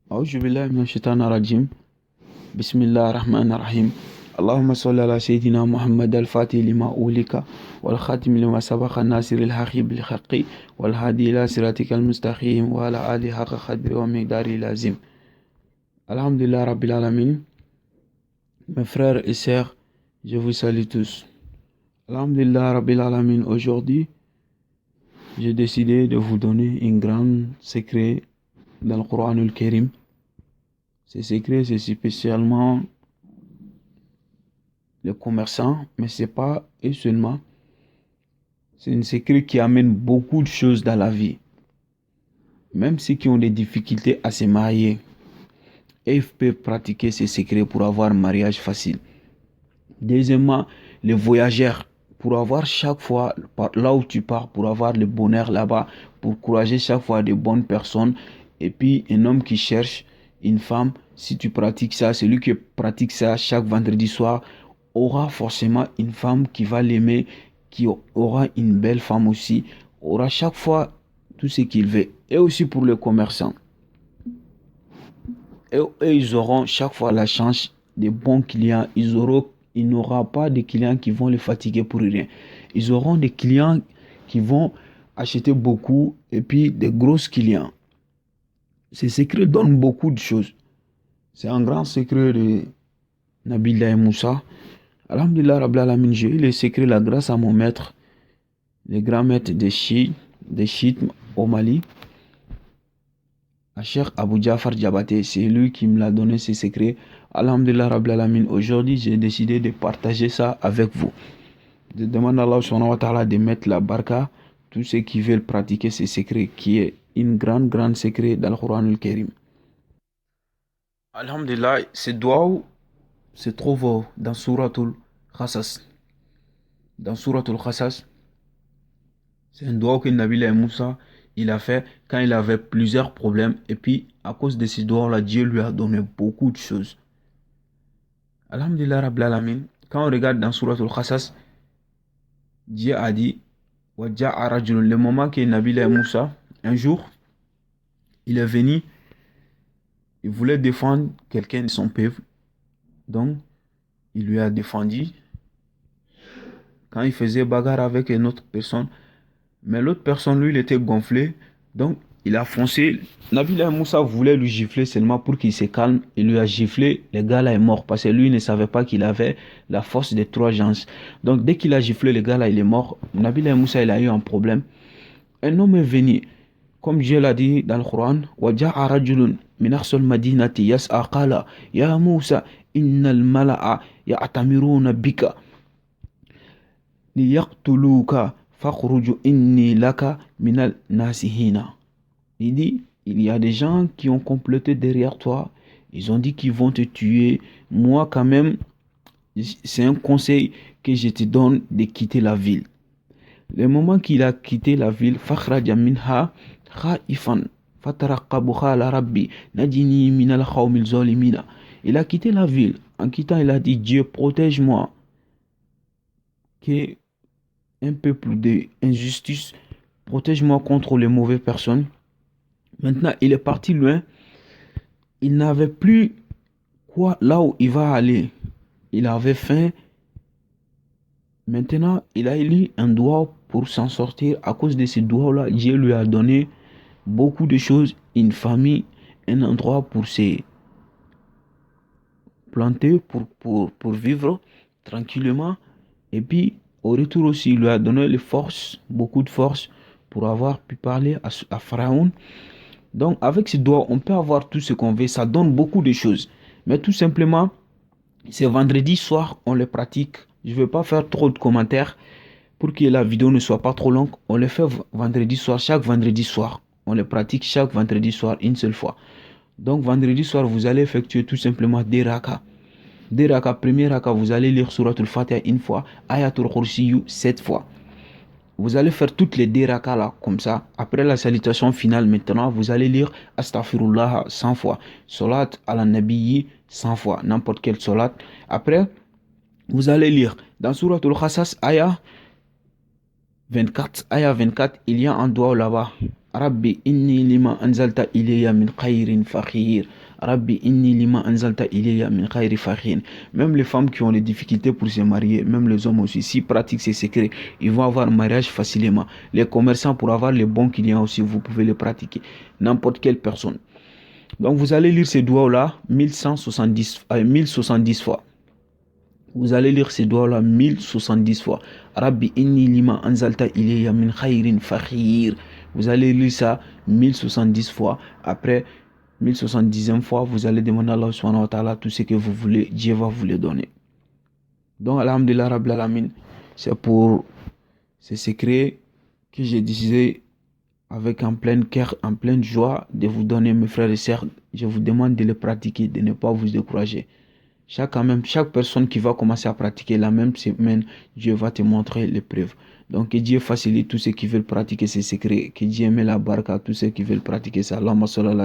أعوذ بالله من الشيطان الرجيم. بسم الله الرحمن الرحيم. اللهم صل على سيدنا محمد الفاتح لما أولك والخاتم لما سبق الناصر الحق بالحق والهادي إلى صراطك المستقيم وعلى آله حق قدره ومقداره العظيم. الحمد لله رب العالمين. Mes frères et sœurs, je vous salue tous. Alhamdulillah Rabbil Alamin. Aujourd'hui, j'ai décidé de vous donner un grand secret dans le Coran al-Karim. Ce secret, c'est spécialement les commerçants, mais c'est pas eux seulement. C'est un secret qui amène beaucoup de choses dans la vie. Même ceux qui ont des difficultés à se marier, ils peuvent pratiquer ce secret pour avoir un mariage facile. Deuxièmement, les voyageurs, pour avoir chaque fois, là où tu pars, pour avoir le bonheur là-bas, pour encourager chaque fois de bonnes personnes. Et puis, un homme qui cherche une femme, si tu pratiques ça, celui qui pratique ça chaque vendredi soir aura forcément une femme qui va l'aimer, qui aura une belle femme aussi, aura chaque fois tout ce qu'il veut. Et aussi pour les commerçants. Et ils auront chaque fois la chance de bons clients. Il n'y aura pas de clients qui vont les fatiguer pour rien. Ils auront des clients qui vont acheter beaucoup et puis des gros clients. Ce secret donne beaucoup de choses. C'est un grand secret de Nabila et Moussa. Alhamdulillah Rabbil Alamin, j'ai eu le secret là grâce à mon maître, le grand maître des chiites au Mali, à Cheikh Abou Jafar Diabaté. C'est lui qui me l'a donné ce secret. Alhamdulillah Rabbil Alamin. Aujourd'hui, j'ai décidé de partager ça avec vous. Je demande à Allah subhanahu wa ta'ala de mettre la baraka, tous ceux qui veulent pratiquer ce secret, qui est une grande secret dans le Coran al-Karim. Alhamdulillah, ce doigt se trouve dans Suratul Qasas. Dans Suratul Qasas, c'est un doigt que Nabila et Moussa il a fait quand il avait plusieurs problèmes. Et puis, à cause de ces doigts-là, Dieu lui a donné beaucoup de choses. Alhamdulillah Rabbil Alamin. Quand on regarde dans Suratul Qasas, Dieu a dit, le moment que Nabila et Moussa, un jour, il est venu, il voulait défendre quelqu'un de son peuple. Donc, il lui a défendu quand il faisait bagarre avec une autre personne. Mais l'autre personne, lui, il était gonflé. Donc, il a foncé. Nabila Moussa voulait lui gifler seulement pour qu'il se calme. Il lui a giflé. Le gars là est mort parce que lui ne savait pas qu'il avait la force des trois gens. Donc, dès qu'il a giflé, le gars là, il est mort. Nabila Moussa, il a eu un problème. Un homme est venu. Comme Dieu l'a dit dans le Coran, وَجَاءَ رَجُلٌ مِنْ أَقْصَى الْمَدِينَةِ يَسْعَى قَالَ يَا مُوسَى إِنَّ الْمَلَأَ يَأْتَمِرُونَ بِكَ لِيَقْتُلُوكَ فَاخْرُجْ إِنِّي لَكَ مِنَ النَّاصِحِينَ. Il dit, il y a des gens qui ont comploté derrière toi. Ils ont dit qu'ils vont te tuer. Moi, quand même, c'est un conseil que je te donne de quitter la ville. Le moment qu'il a quitté la ville, فَخْرَجَ مِنْهَا خَائِفًا فَتَرَقَّبَ قَالَ رَبِّ نَجِّنِي مِنَ الْقَوْمِ الظَّالِمِينَ. Il a quitté la ville. En quittant, il a dit, Dieu, protège-moi. Que un peuple d'injustice, protège-moi contre les mauvaises personnes. Maintenant, il est parti loin. Il n'avait plus quoi là où il va aller. Il avait faim. Maintenant, il a élu un doigt pour s'en sortir. À cause de ce doigt-là, Dieu lui a donné beaucoup de choses, une famille, un endroit pour se planter, pour vivre tranquillement. Et puis, au retour aussi, il lui a donné les forces, beaucoup de force, pour avoir pu parler à Pharaon. Donc, avec ce doigt, on peut avoir tout ce qu'on veut. Ça donne beaucoup de choses. Mais tout simplement, c'est vendredi soir, on le pratique. Je ne vais pas faire trop de commentaires pour que la vidéo ne soit pas trop longue. On le fait vendredi soir, chaque vendredi soir. On le pratique chaque vendredi soir, une seule fois. Donc, vendredi soir, vous allez effectuer tout simplement des rakas. Des rakas, premier raka, vous allez lire Suratul Fatiha une fois, Ayatul Kursiyu 7 fois. Vous allez faire toutes les deux rakas là, comme ça. Après la salutation finale, maintenant, vous allez lire Astaghfirullah 100 fois. Salat ala Nabiyyi 100 fois. N'importe quelle salat. Après, vous allez lire dans Suratul Qasas, Ayah 24. Ayah 24, il y a un doigt là-bas. Rabbi inni lima anzalta ilayya min khayrin fakhir. Rabbi inni lima anzalta ilayya min khayri fakhin. Même les femmes qui ont des difficultés pour se marier, même les hommes aussi, s'ils pratiquent ces secrets, ils vont avoir un mariage facilement. Les commerçants, pour avoir les bons clients aussi, vous pouvez les pratiquer. N'importe quelle personne. Donc vous allez lire ces doigts-là 1070 fois. Vous allez lire ces doigts-là 1070 fois. Rabbi inni lima anzalta ilayya min khayrin fakhir. Vous allez lire ça 1070 fois. Après 1070e fois, vous allez demander à Allah subhanahu wa ta'ala tout ce que vous voulez. Dieu va vous le donner. Donc, alhamdulillah rabbil alamin, c'est pour ces secrets que j'ai décidé avec en pleine cœur, en pleine joie de vous donner, mes frères et sœurs. Je vous demande de les pratiquer, de ne pas vous décourager. Chaque personne qui va commencer à pratiquer la même semaine, Dieu va te montrer les preuves. Donc que Dieu facilite tous ceux qui veulent pratiquer ces secrets, que Dieu met la barque à tous ceux qui veulent pratiquer ça. Allahumma salli ala